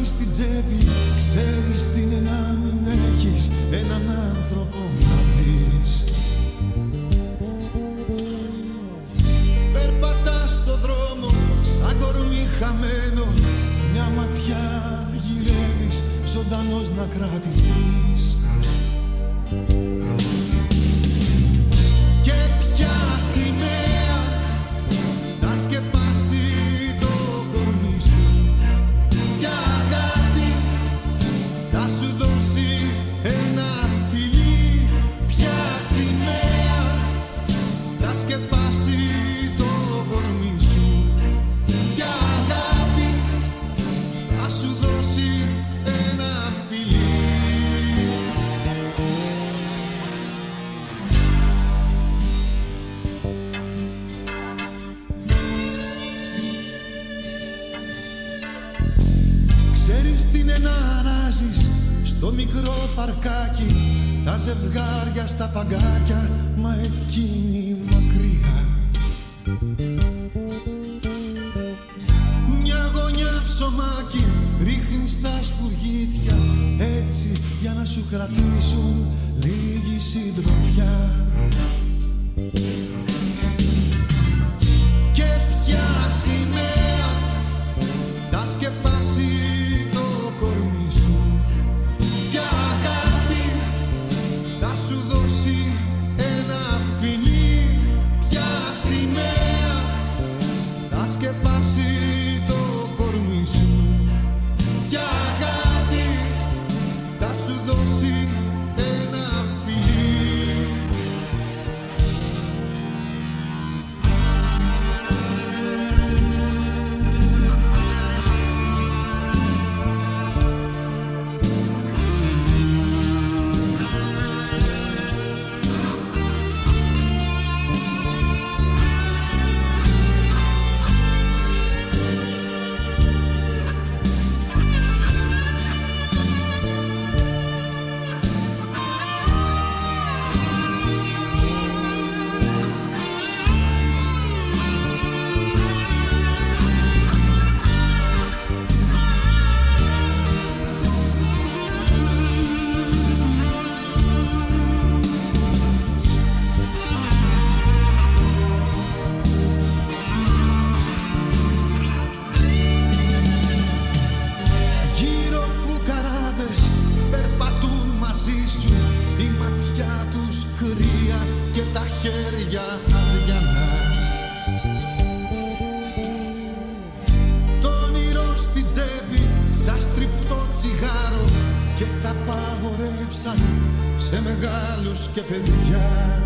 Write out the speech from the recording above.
χάνεις την τσέπη, ξέρεις τι είναι να μην έχεις έναν άνθρωπο να δεις. Περπατάς στο δρόμο σαν κορμί χαμένο, μια ματιά γυρεύεις ζωντανός να κρατηθείς. Και ποια σημαία να σκεπάσει το κορμί σου, ποια αγάπη να σου δώσει ένα φιλί, ποια σημαία να σκεπάσει το κορμί σου, ποια αγάπη να σου δώσει ένα φιλί. Ξέρεις τι είναι να αράζεις στο μικρό παρκάκι, τα ζευγάρια στα παγκάκια, μα εκείνη μακριά. Μια γωνιά ψωμάκι ρίχνεις στα σπουργίτια, έτσι για να σου κρατήσουν λίγη συντροφιά. Και ποια σημαία να σκεπάσει το κορμί σου, ποια αγάπη να σου δώσει ένα φιλί, ποια σημαία να σκεπάσει το κορμί σου, ποια αγάπη να σου δώσει ένα φιλί. Σε μεγάλους και παιδιά.